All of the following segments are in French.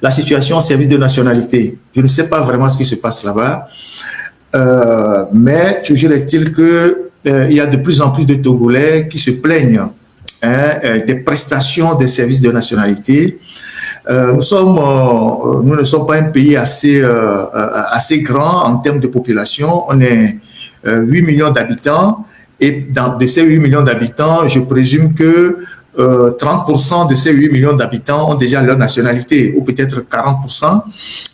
la situation en service de nationalité. Je ne sais pas vraiment ce qui se passe là-bas, mais toujours est-il qu'il y a de plus en plus de Togolais qui se plaignent des prestations des services de nationalité. Nous ne sommes pas un pays assez grand en termes de population. On est 8 millions d'habitants et de ces 8 millions d'habitants, je présume que 30% de ces 8 millions d'habitants ont déjà leur nationalité, ou peut-être 40%.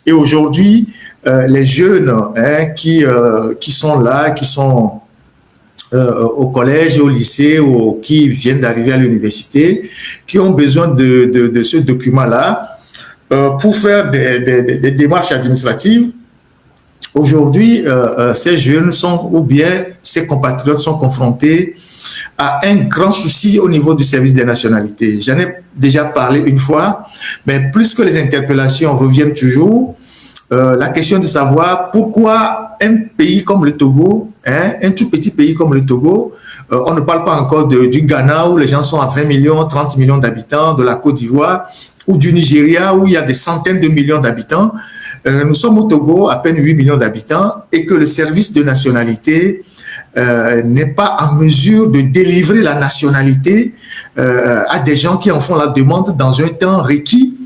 Et aujourd'hui, les jeunes qui sont là, qui sont au collège, au lycée, ou qui viennent d'arriver à l'université, qui ont besoin de ce document-là pour faire des démarches administratives. Aujourd'hui, ces jeunes ou bien ces compatriotes sont confrontés à un grand souci au niveau du service des nationalités. J'en ai déjà parlé une fois, mais plus que les interpellations reviennent toujours, la question de savoir pourquoi un pays comme le Togo, un tout petit pays comme le Togo, on ne parle pas encore du Ghana où les gens sont à 20 millions, 30 millions d'habitants, de la Côte d'Ivoire ou du Nigeria où il y a des centaines de millions d'habitants. Nous sommes au Togo, à peine 8 millions d'habitants, et que le service de nationalité n'est pas en mesure de délivrer la nationalité à des gens qui en font la demande dans un temps requis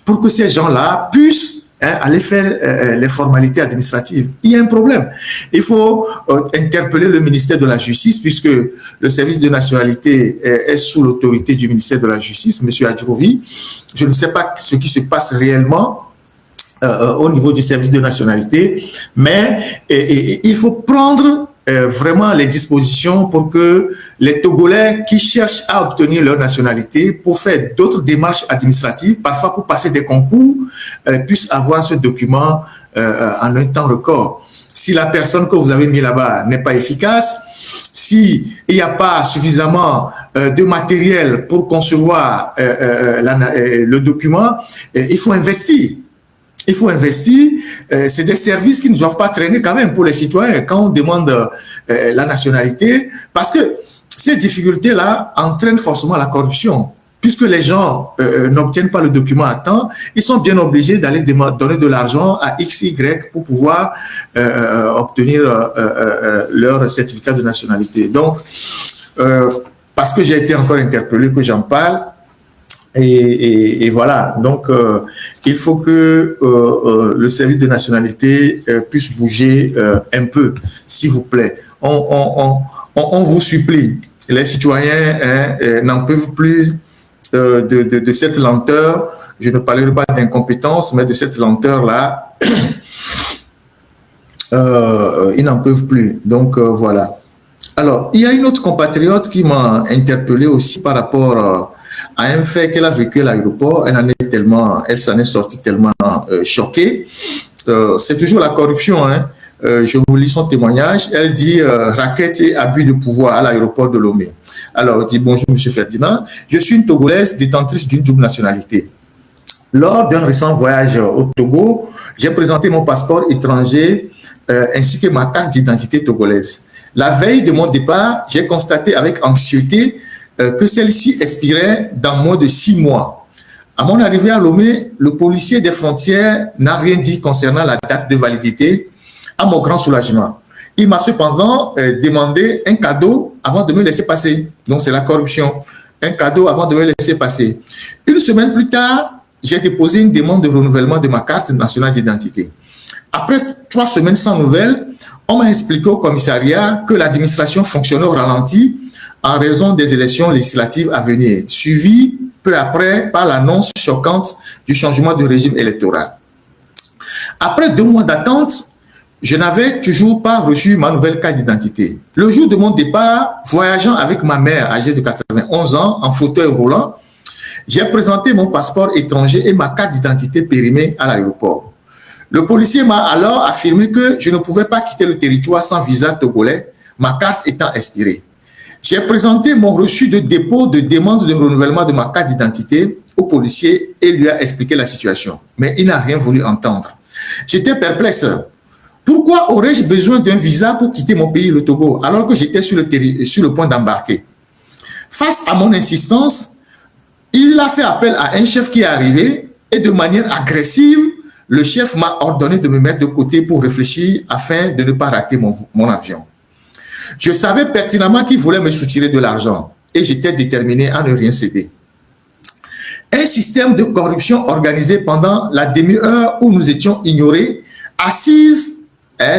pour que ces gens-là puissent aller faire les formalités administratives. Il y a un problème. Il faut interpeller le ministère de la Justice, puisque le service de nationalité est sous l'autorité du ministère de la Justice, M. Adjourovi. Je ne sais pas ce qui se passe réellement au niveau du service de nationalité, mais il faut prendre vraiment les dispositions pour que les Togolais qui cherchent à obtenir leur nationalité pour faire d'autres démarches administratives, parfois pour passer des concours, puissent avoir ce document en un temps record. Si la personne que vous avez mis là-bas n'est pas efficace, s'il n'y a pas suffisamment de matériel pour concevoir le document, il faut investir. Il faut investir. C'est des services qui ne doivent pas traîner quand même pour les citoyens quand on demande la nationalité, parce que ces difficultés-là entraînent forcément la corruption. Puisque les gens n'obtiennent pas le document à temps, ils sont bien obligés d'aller donner de l'argent à X, Y pour pouvoir obtenir leur certificat de nationalité. Donc, parce que j'ai été encore interpellé que j'en parle, et voilà, donc il faut que le service de nationalité puisse bouger un peu, s'il vous plaît. On vous supplie, les citoyens n'en peuvent plus de cette lenteur. Je ne parlerai pas d'incompétence, mais de cette lenteur-là, ils n'en peuvent plus. Donc voilà. Alors, il y a une autre compatriote qui m'a interpellé aussi par rapport à un fait qu'elle a vécu à l'aéroport. Elle s'en est sortie tellement choquée. C'est toujours la corruption, hein. Je vous lis son témoignage. Elle dit raquette et abus de pouvoir à l'aéroport de Lomé. Alors, elle dit bonjour, M. Ferdinand. Je suis une Togolaise détentrice d'une double nationalité. Lors d'un récent voyage au Togo, j'ai présenté mon passeport étranger ainsi que ma carte d'identité togolaise. La veille de mon départ, j'ai constaté avec anxiété que celle-ci expirait dans moins de 6 mois. À mon arrivée à Lomé, le policier des frontières n'a rien dit concernant la date de validité, à mon grand soulagement. Il m'a cependant demandé un cadeau avant de me laisser passer. Donc, c'est la corruption. Un cadeau avant de me laisser passer. Une semaine plus tard, j'ai déposé une demande de renouvellement de ma carte nationale d'identité. Après 3 semaines sans nouvelles, on m'a expliqué au commissariat que l'administration fonctionnait au ralenti en raison des élections législatives à venir, suivies peu après par l'annonce choquante du changement de régime électoral. Après 2 mois d'attente, je n'avais toujours pas reçu ma nouvelle carte d'identité. Le jour de mon départ, voyageant avec ma mère âgée de 91 ans en fauteuil roulant, j'ai présenté mon passeport étranger et ma carte d'identité périmée à l'aéroport. Le policier m'a alors affirmé que je ne pouvais pas quitter le territoire sans visa togolais, ma carte étant expirée. J'ai présenté mon reçu de dépôt de demande de renouvellement de ma carte d'identité au policier et lui a expliqué la situation. Mais il n'a rien voulu entendre. J'étais perplexe. Pourquoi aurais-je besoin d'un visa pour quitter mon pays, le Togo, alors que j'étais sur le point d'embarquer? Face à mon insistance, il a fait appel à un chef qui est arrivé et de manière agressive, le chef m'a ordonné de me mettre de côté pour réfléchir afin de ne pas rater mon avion. Je savais pertinemment qu'il voulait me soutirer de l'argent et j'étais déterminé à ne rien céder. Un système de corruption organisé pendant la demi-heure où nous étions ignorés, assises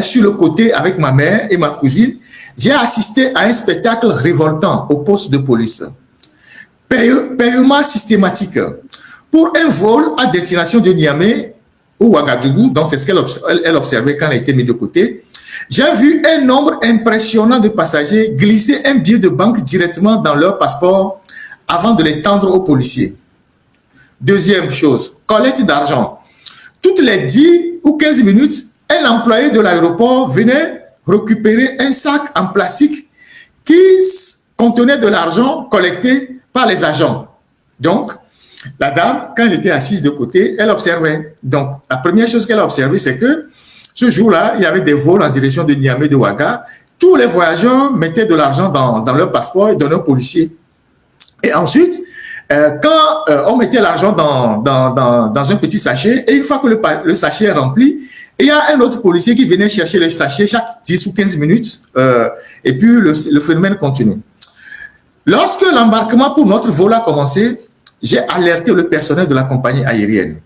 sur le côté avec ma mère et ma cousine, j'ai assisté à un spectacle révoltant au poste de police. Paiement systématique. Pour un vol à destination de Niamey ou Ouagadougou, donc c'est ce qu'elle observait quand elle a été mise de côté, j'ai vu un nombre impressionnant de passagers glisser un billet de banque directement dans leur passeport avant de les tendre aux policiers. Deuxième chose, collecte d'argent. Toutes les 10 ou 15 minutes, un employé de l'aéroport venait récupérer un sac en plastique qui contenait de l'argent collecté par les agents. Donc, la dame, quand elle était assise de côté, elle observait. Donc, la première chose qu'elle a observée, c'est que ce jour-là, il y avait des vols en direction de Niamey, de Ouaga. Tous les voyageurs mettaient de l'argent dans leur passeport et donnaient aux policiers. Et ensuite, quand on mettait l'argent dans un petit sachet, et une fois que le sachet est rempli, il y a un autre policier qui venait chercher le sachet chaque 10 ou 15 minutes, et puis le phénomène continue. Lorsque l'embarquement pour notre vol a commencé, j'ai alerté le personnel de la compagnie aérienne.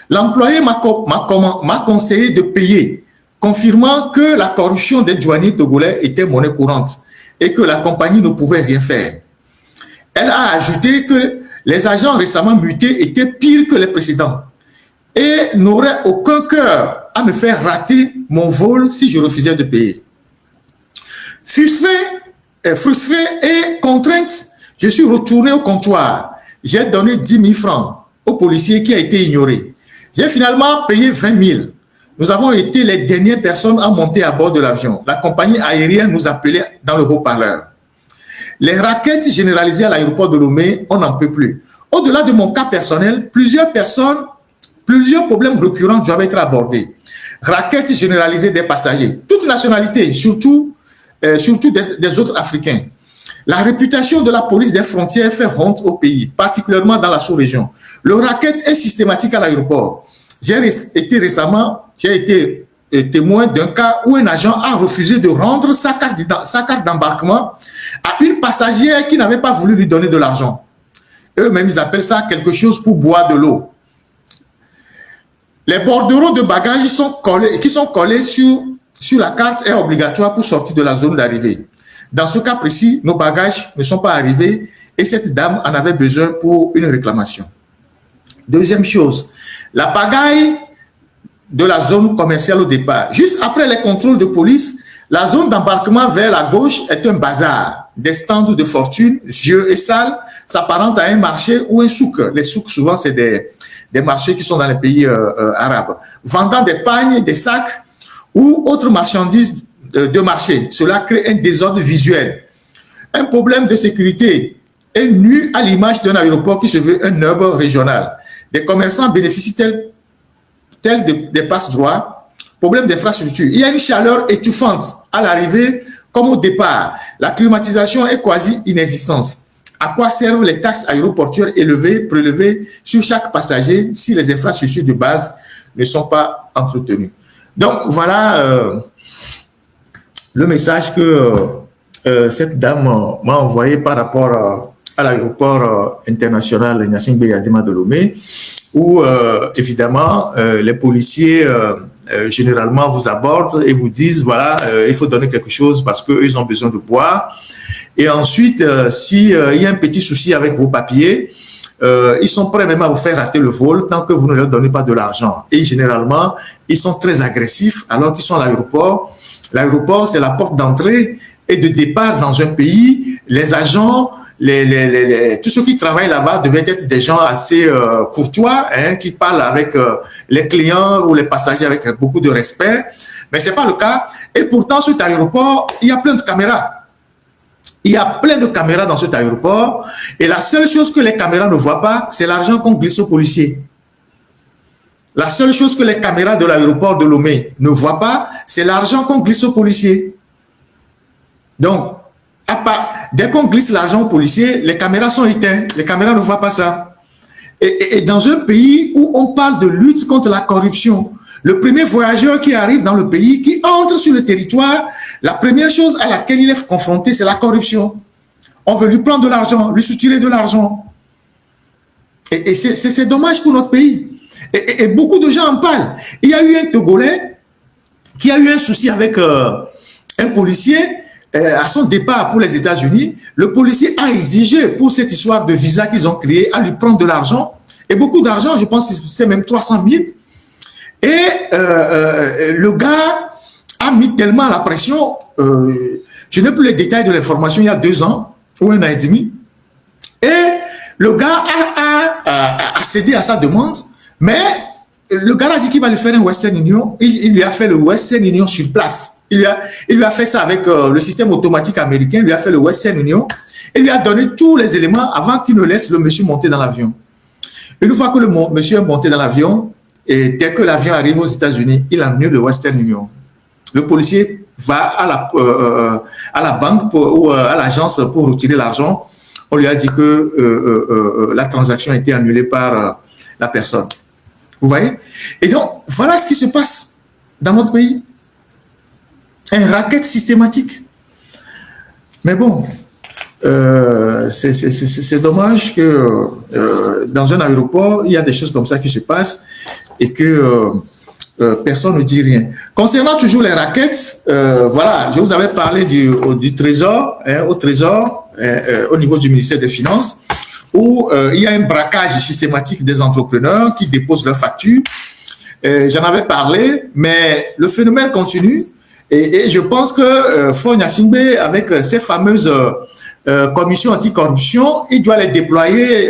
L'employé m'a conseillé de payer, confirmant que la corruption des douaniers togolais était monnaie courante et que la compagnie ne pouvait rien faire. Elle a ajouté que les agents récemment mutés étaient pires que les précédents et n'auraient aucun cœur à me faire rater mon vol si je refusais de payer. Frustré et contrainte, je suis retourné au comptoir. J'ai donné 10 000 francs au policier qui a été ignoré. J'ai finalement payé 20 000. Nous avons été les dernières personnes à monter à bord de l'avion. La compagnie aérienne nous appelait dans le haut-parleur. Les raquettes généralisées à l'aéroport de Lomé, on n'en peut plus. Au-delà de mon cas personnel, plusieurs problèmes récurrents doivent être abordés. Raquettes généralisées des passagers, toutes nationalités, surtout des autres Africains. La réputation de la police des frontières fait honte au pays, particulièrement dans la sous-région. Le racket est systématique à l'aéroport. J'ai été témoin d'un cas où un agent a refusé de rendre sa carte d'embarquement à une passagère qui n'avait pas voulu lui donner de l'argent. Eux-mêmes, ils appellent ça quelque chose pour boire de l'eau. Les bordereaux de bagages qui sont collés sur la carte est obligatoire pour sortir de la zone d'arrivée. Dans ce cas précis, nos bagages ne sont pas arrivés et cette dame en avait besoin pour une réclamation. Deuxième chose, la pagaille de la zone commerciale au départ. Juste après les contrôles de police, la zone d'embarquement vers la gauche est un bazar. Des stands de fortune, vieux et sales, s'apparentent à un marché ou un souk. Les souks, souvent, c'est des marchés qui sont dans les pays arabes. Vendant des pagnes, des sacs ou autres marchandises de marché. Cela crée un désordre visuel. Un problème de sécurité est nu à l'image d'un aéroport qui se veut un hub régional. Des commerçants bénéficient tels des passe-droits. Problème d'infrastructure. Il y a une chaleur étouffante à l'arrivée comme au départ. La climatisation est quasi inexistante. À quoi servent les taxes aéroportuaires élevées, prélevées sur chaque passager si les infrastructures de base ne sont pas entretenues? Donc, voilà le message que cette dame m'a envoyé par rapport à l'aéroport international Gnassingbé Eyadema de Lomé, où évidemment les policiers généralement vous abordent et vous disent voilà, il faut donner quelque chose parce qu'eux ont besoin de boire. Et ensuite, s'il y a un petit souci avec vos papiers, ils sont prêts même à vous faire rater le vol tant que vous ne leur donnez pas de l'argent. Et généralement, ils sont très agressifs alors qu'ils sont à l'aéroport. L'aéroport, c'est la porte d'entrée et de départ dans un pays. Les agents, tous ceux qui travaillent là-bas devaient être des gens assez courtois, hein, qui parlent avec les clients ou les passagers avec beaucoup de respect. Mais ce n'est pas le cas. Et pourtant, cet aéroport, il y a plein de caméras. Il y a plein de caméras dans cet aéroport. Et la seule chose que les caméras ne voient pas, c'est l'argent qu'on glisse aux policiers. La seule chose que les caméras de l'aéroport de Lomé ne voient pas, c'est l'argent qu'on glisse aux policiers. Donc, dès qu'on glisse l'argent aux policiers, les caméras sont éteintes. Les caméras ne voient pas ça. Et dans un pays où on parle de lutte contre la corruption, le premier voyageur qui arrive dans le pays, qui entre sur le territoire, la première chose à laquelle il est confronté, c'est la corruption. On veut lui prendre de l'argent, lui soutirer de l'argent. Et c'est dommage pour notre pays. Et beaucoup de gens en parlent. Il y a eu un Togolais qui a eu un souci avec un policier à son départ pour les États-Unis. Le policier a exigé pour cette histoire de visa qu'ils ont créé à lui prendre de l'argent. Et beaucoup d'argent, je pense que c'est même 300 000. Et le gars a mis tellement la pression, je n'ai plus les détails de l'information, il y a 2 ans ou 1 an et demi. Et le gars a cédé à sa demande, mais le gars a dit qu'il va lui faire un Western Union. Il lui a fait le Western Union sur place. Il lui a fait ça avec le système automatique américain. Il lui a fait le Western Union. Il lui a donné tous les éléments avant qu'il ne laisse le monsieur monter dans l'avion. Une fois que le monsieur est monté dans l'avion, et dès que l'avion arrive aux États-Unis, il annule le Western Union. Le policier va à la banque ou à l'agence pour retirer l'argent. On lui a dit que la transaction a été annulée par la personne. Vous voyez? Et donc, voilà ce qui se passe dans notre pays. Un racket systématique. Mais bon, c'est dommage que dans un aéroport, il y a des choses comme ça qui se passent et que personne ne dit rien. Concernant toujours les rackets, voilà, je vous avais parlé du Trésor, au Trésor, au niveau du ministère des Finances, où il y a un braquage systématique des entrepreneurs qui déposent leurs factures. J'en avais parlé, mais le phénomène continue et je pense que Fogna Singbe, avec ses fameuses commissions anticorruption, il doit les déployer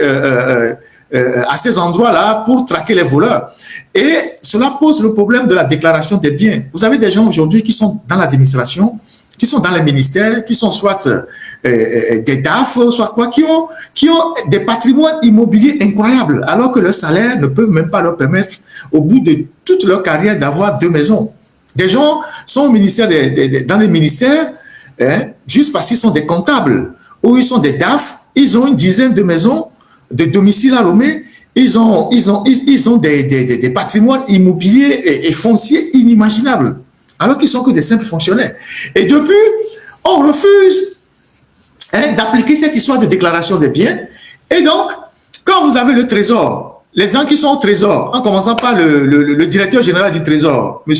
à ces endroits-là pour traquer les voleurs. Et cela pose le problème de la déclaration des biens. Vous avez des gens aujourd'hui qui sont dans l'administration, qui sont dans les ministères, qui sont soit des DAF, soit quoi, qui ont des patrimoines immobiliers incroyables, alors que leurs salaires ne peuvent même pas leur permettre, au bout de toute leur carrière, d'avoir 2 maisons. Des gens sont au ministère dans les ministères, juste parce qu'ils sont des comptables, ou ils sont des DAF, ils ont une dizaine de maisons, de domiciles à Lomé, ils ont des patrimoines immobiliers et fonciers inimaginables, alors qu'ils sont que des simples fonctionnaires. Et depuis, on refuse d'appliquer cette histoire de déclaration des biens. Et donc, quand vous avez le Trésor, les gens qui sont au Trésor, en commençant par le directeur général du Trésor, M.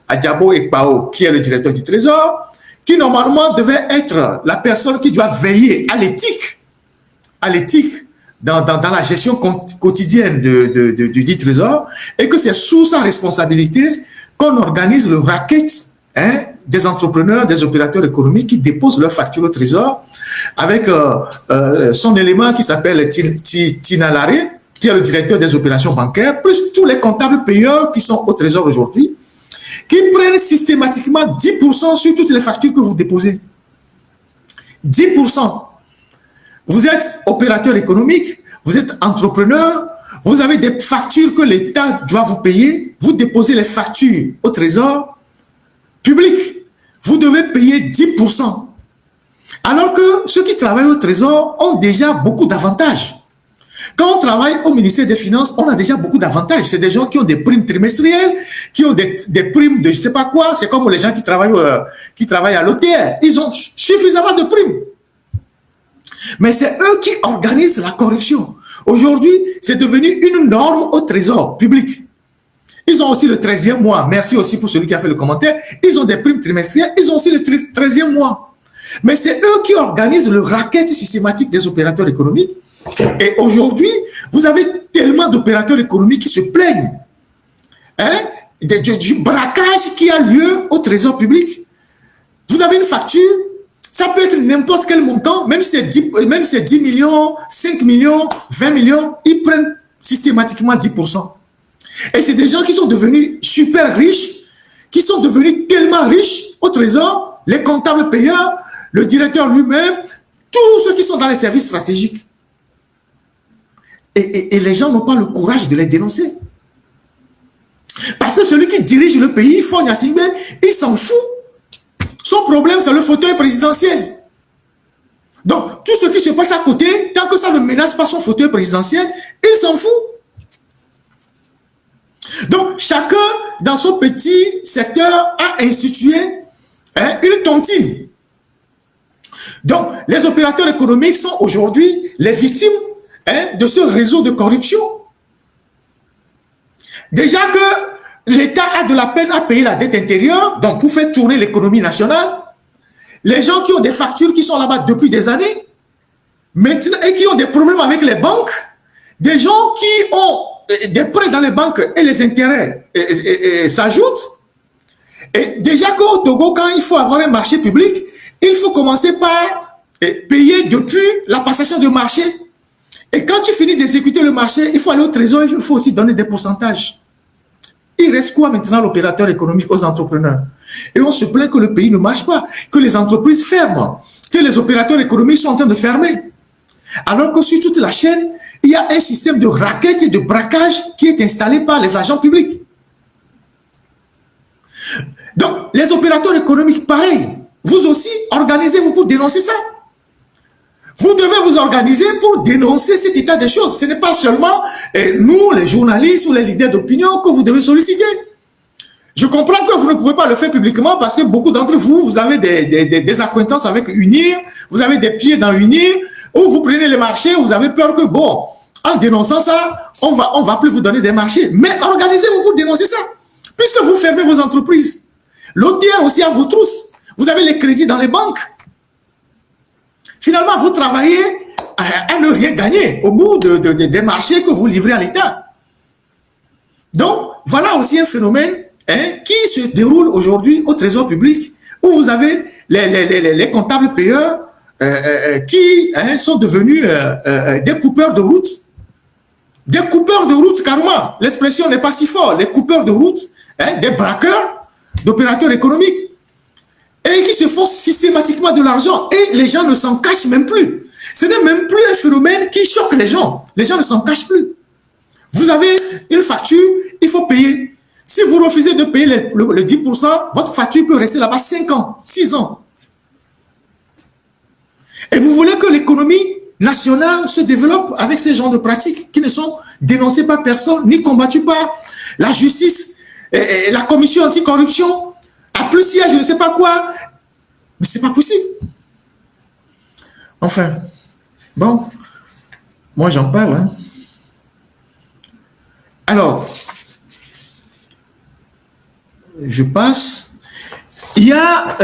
Adjabo Ekpao, qui est le directeur du Trésor, qui normalement devait être la personne qui doit veiller à l'éthique dans la gestion quotidienne du dit Trésor, et que c'est sous sa responsabilité qu'on organise le racket des entrepreneurs, des opérateurs économiques qui déposent leurs factures au Trésor avec son élément qui s'appelle Tinalare, qui est le directeur des opérations bancaires, plus tous les comptables payeurs qui sont au Trésor aujourd'hui, qui prennent systématiquement 10% sur toutes les factures que vous déposez. 10%. Vous êtes opérateur économique, vous êtes entrepreneur, vous avez des factures que l'État doit vous payer, vous déposez les factures au Trésor public, vous devez payer 10%. Alors que ceux qui travaillent au Trésor ont déjà beaucoup d'avantages. Quand on travaille au ministère des Finances, on a déjà beaucoup d'avantages. C'est des gens qui ont des primes trimestrielles, qui ont des primes de je ne sais pas quoi. C'est comme les gens qui travaillent à l'OTR. Ils ont suffisamment de primes. Mais c'est eux qui organisent la corruption. Aujourd'hui, c'est devenu une norme au Trésor public. Ils ont aussi le 13e mois. Merci aussi pour celui qui a fait le commentaire. Ils ont des primes trimestrielles. Ils ont aussi le 13e mois. Mais c'est eux qui organisent le racket systématique des opérateurs économiques. Et aujourd'hui, vous avez tellement d'opérateurs économiques qui se plaignent du braquage qui a lieu au Trésor public. Vous avez une facture, ça peut être n'importe quel montant, même si c'est 10 millions, 5 millions, 20 millions, ils prennent systématiquement 10%. Et c'est des gens qui sont devenus super riches, qui sont devenus tellement riches au Trésor, les comptables payeurs, le directeur lui-même, tous ceux qui sont dans les services stratégiques. Et les gens n'ont pas le courage de les dénoncer. Parce que celui qui dirige le pays, Fogna Singbe, il s'en fout. Son problème, c'est le fauteuil présidentiel. Donc, tout ce qui se passe à côté, tant que ça ne menace pas son fauteuil présidentiel, il s'en fout. Donc, chacun, dans son petit secteur, a institué une tontine. Donc, les opérateurs économiques sont aujourd'hui les victimes de ce réseau de corruption. Déjà que l'État a de la peine à payer la dette intérieure, donc pour faire tourner l'économie nationale, les gens qui ont des factures qui sont là-bas depuis des années, maintenant, et qui ont des problèmes avec les banques, des gens qui ont des prêts dans les banques et les intérêts s'ajoutent. Et déjà qu'au Togo, quand il faut avoir un marché public, il faut commencer par payer depuis la passation du marché. Et quand tu finis d'exécuter le marché, il faut aller au trésor, il faut aussi donner des pourcentages. Il reste quoi maintenant l'opérateur économique aux entrepreneurs? Et on se plaint que le pays ne marche pas, que les entreprises ferment, que les opérateurs économiques sont en train de fermer. Alors que sur toute la chaîne, il y a un système de raquettes et de braquage qui est installé par les agents publics. Donc, les opérateurs économiques, pareil, vous aussi, organisez-vous pour dénoncer ça. Vous devez vous organiser pour dénoncer cet état des choses. Ce n'est pas seulement nous, les journalistes ou les leaders d'opinion, que vous devez solliciter. Je comprends que vous ne pouvez pas le faire publiquement parce que beaucoup d'entre vous, vous avez des acquaintances avec UNIR, vous avez des pieds dans UNIR, ou vous prenez les marchés, vous avez peur que, bon, en dénonçant ça, on va plus vous donner des marchés. Mais organisez-vous pour dénoncer ça. Puisque vous fermez vos entreprises. L'OTR aussi à vous tous. Vous avez les crédits dans les banques. Finalement, vous travaillez à ne rien gagner au bout des marchés que vous livrez à l'État. Donc, voilà aussi un phénomène qui se déroule aujourd'hui au Trésor public, où vous avez les comptables payeurs qui sont devenus des coupeurs de route. Des coupeurs de route, carrément. L'expression n'est pas si forte. Les coupeurs de route, des braqueurs d'opérateurs économiques. Et qui se font systématiquement de l'argent. Et les gens ne s'en cachent même plus. Ce n'est même plus un phénomène qui choque les gens. Les gens ne s'en cachent plus. Vous avez une facture, il faut payer. Si vous refusez de payer le 10%, votre facture peut rester là-bas 5 ans, 6 ans. Et vous voulez que l'économie nationale se développe avec ces genres de pratiques qui ne sont dénoncées par personne, ni combattues par la justice, et la commission anticorruption. À plus, il y a je ne sais pas quoi. Mais ce n'est pas possible. Enfin, bon, moi j'en parle. Hein. Alors, je passe. Il y a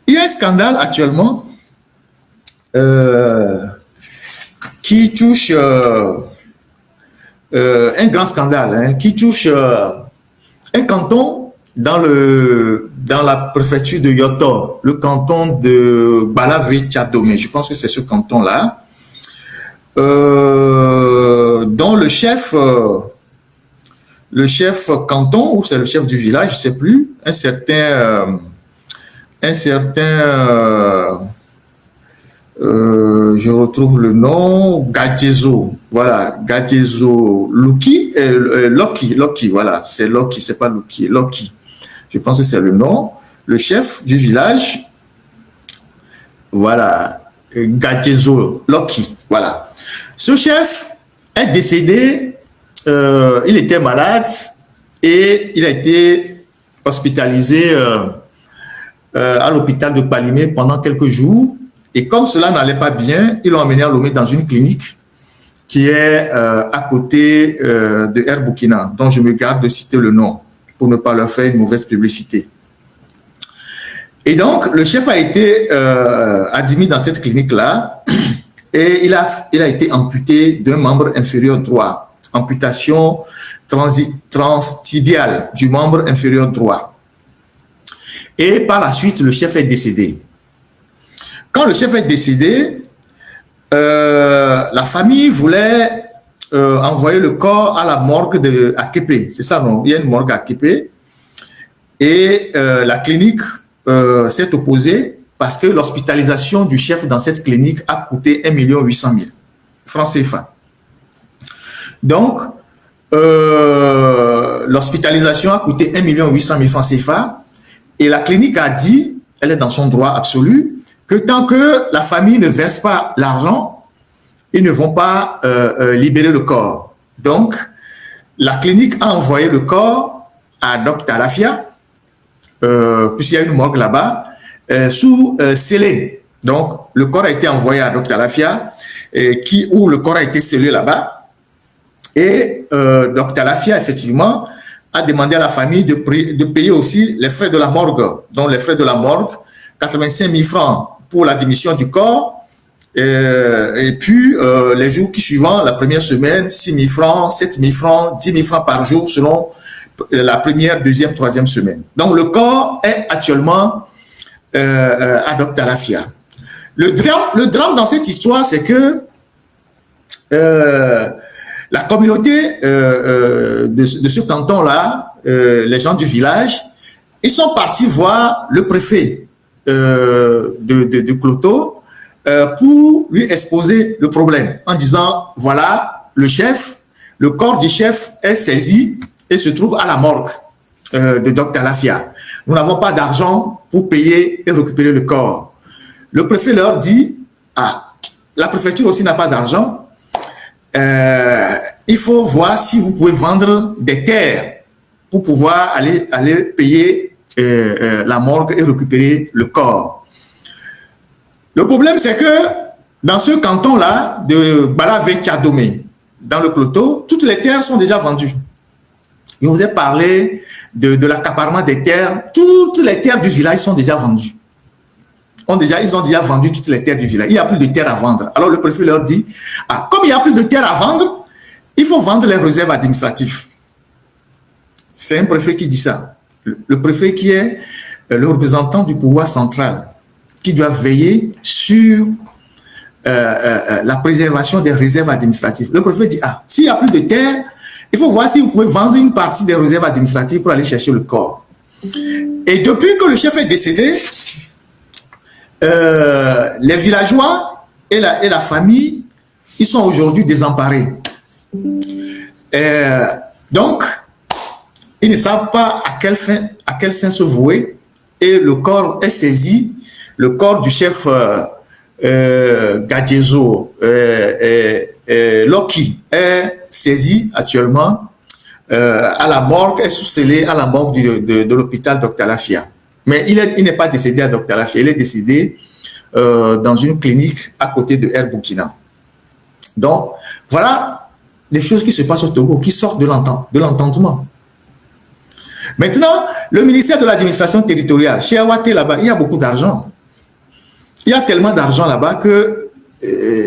un scandale actuellement qui touche un grand scandale qui touche un canton dans la préfecture de Yoto, le canton de Balavé-Tchadomé. Je pense que c'est ce canton-là, dont le chef canton, ou c'est le chef du village, je ne sais plus, un certain je retrouve le nom, Gadjezo, voilà, Gadjezo Loki, voilà, c'est Loki, c'est pas Loki, Loki, je pense que c'est le nom, le chef du village, voilà, Gadjezo Loki, voilà. Ce chef est décédé, il était malade et il a été hospitalisé à l'hôpital de Palimé pendant quelques jours. Et comme cela n'allait pas bien, ils l'ont emmené à Lomé dans une clinique qui est à côté de Air Burkina, dont je me garde de citer le nom pour ne pas leur faire une mauvaise publicité. Et donc, le chef a été admis dans cette clinique-là et il a été amputé d'un membre inférieur droit, amputation transtibiale du membre inférieur droit. Et par la suite, le chef est décédé. Quand le chef est décédé, la famille voulait envoyer le corps à la morgue à Képé. C'est ça, non? Il y a une morgue à Képé. Et la clinique s'est opposée parce que l'hospitalisation du chef dans cette clinique a coûté 1 800 000 francs CFA. Donc, l'hospitalisation a coûté 1 800 000 francs CFA. Et la clinique a dit elle est dans son droit absolu, que tant que la famille ne verse pas l'argent, ils ne vont pas libérer le corps. Donc, la clinique a envoyé le corps à Dr Talafia, puisqu'il y a une morgue là-bas, sous scellé. Donc, le corps a été envoyé à Dr Talafia, où le corps a été scellé là-bas. Et Dr Talafia, effectivement, a demandé à la famille de payer aussi les frais de la morgue. Donc, les frais de la morgue, 85 000 francs pour la démission du corps. Et puis, les jours qui suivent, la première semaine, 6 000 francs, 7 000 francs, 10 000 francs par jour selon la première, deuxième, troisième semaine. Donc, le corps est actuellement à Dr Talafia. Le drame dans cette histoire, c'est que la communauté de ce canton-là, les gens du village, ils sont partis voir le préfet de Cloto pour lui exposer le problème en disant, voilà, le corps du chef est saisi et se trouve à la morgue de Dr Talafia. Nous n'avons pas d'argent pour payer et récupérer le corps. Le préfet leur dit, la préfecture aussi n'a pas d'argent, il faut voir si vous pouvez vendre des terres pour pouvoir aller payer la morgue et récupérer le corps. Le problème, c'est que dans ce canton-là, de Balavé-Tchadomé, dans le Cloto, toutes les terres sont déjà vendues. Je vous ai parlé de l'accaparement des terres. Toutes les terres du village sont déjà vendues. Ils ont déjà vendu toutes les terres du village. Il n'y a plus de terres à vendre. Alors le préfet leur dit, comme il n'y a plus de terres à vendre, il faut vendre les réserves administratives. C'est un préfet qui dit ça. Le préfet qui est le représentant du pouvoir central, qui doit veiller sur la préservation des réserves administratives. Le préfet dit, s'il n'y a plus de terre, il faut voir si vous pouvez vendre une partie des réserves administratives pour aller chercher le corps. Et depuis que le chef est décédé, les villageois et la famille, ils sont aujourd'hui désemparés. Donc, ils ne savent pas à quelle fin se vouer, et le corps est saisi. Le corps du chef Gadiezo Loki est saisi actuellement à la morgue, est sous-scellé à la morgue de l'hôpital Dr Talafia. Mais il n'est pas décédé à Dr Talafia, il est décédé dans une clinique à côté de Air Burkina. Donc, voilà des choses qui se passent au Togo, qui sortent de l'entendement. Maintenant, le ministère de l'administration territoriale, chez Awaté là-bas, il y a beaucoup d'argent. Il y a tellement d'argent là-bas que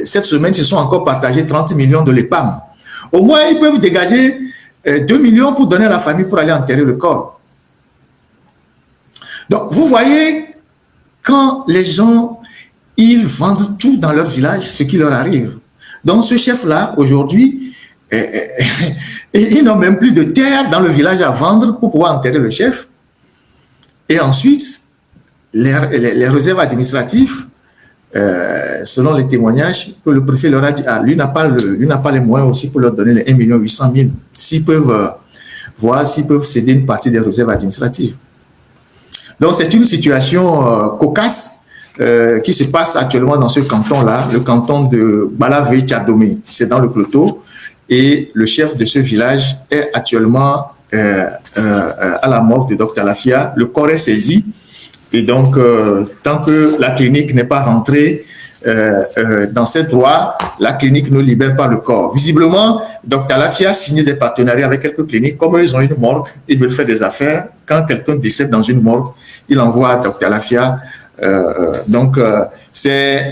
cette semaine, ils se sont encore partagés 30 millions de l'EPAM. Au moins, ils peuvent dégager 2 millions pour donner à la famille pour aller enterrer le corps. Donc, vous voyez, quand les gens, ils vendent tout dans leur village, ce qui leur arrive. Donc, ce chef-là, aujourd'hui, ils n'ont même plus de terre dans le village à vendre pour pouvoir enterrer le chef. Et ensuite, les réserves administratives, selon les témoignages que le préfet leur a dit, lui n'a pas les moyens aussi pour leur donner les 1 800 000, s'ils peuvent voir s'ils peuvent céder une partie des réserves administratives. Donc c'est une situation cocasse qui se passe actuellement dans ce canton-là, le canton de Balavé-Tchadomé, c'est dans le Cloto, et le chef de ce village est actuellement à la morgue de Dr Talafia. Le corps est saisi. Et donc, tant que la clinique n'est pas rentrée dans ses droits, la clinique ne libère pas le corps. Visiblement, Dr Talafia a signé des partenariats avec quelques cliniques. Comme ils ont une morgue, ils veulent faire des affaires. Quand quelqu'un décède dans une morgue, il envoie à Dr Talafia. Donc, c'est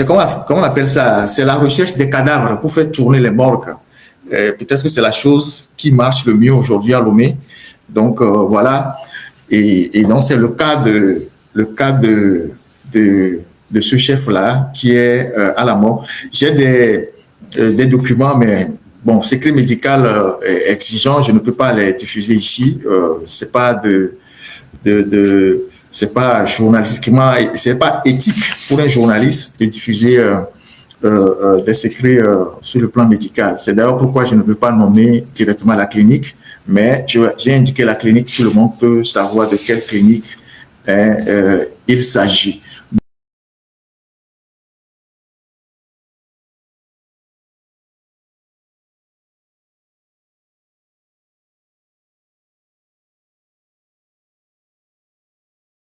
comment on appelle ça? C'est la recherche des cadavres pour faire tourner les morgues. Peut-être que c'est la chose qui marche le mieux aujourd'hui à Lomé. Donc, voilà. Et donc, c'est le cas de ce chef-là qui est à la mort. J'ai des documents, mais bon, secret médical exigeant, je ne peux pas les diffuser ici. C'est pas c'est pas journalistiquement, c'est pas éthique pour un journaliste de diffuser des secrets sur le plan médical. C'est d'ailleurs pourquoi je ne veux pas nommer directement la clinique. Mais j'ai indiqué la clinique, tout le monde peut savoir de quelle clinique il s'agit.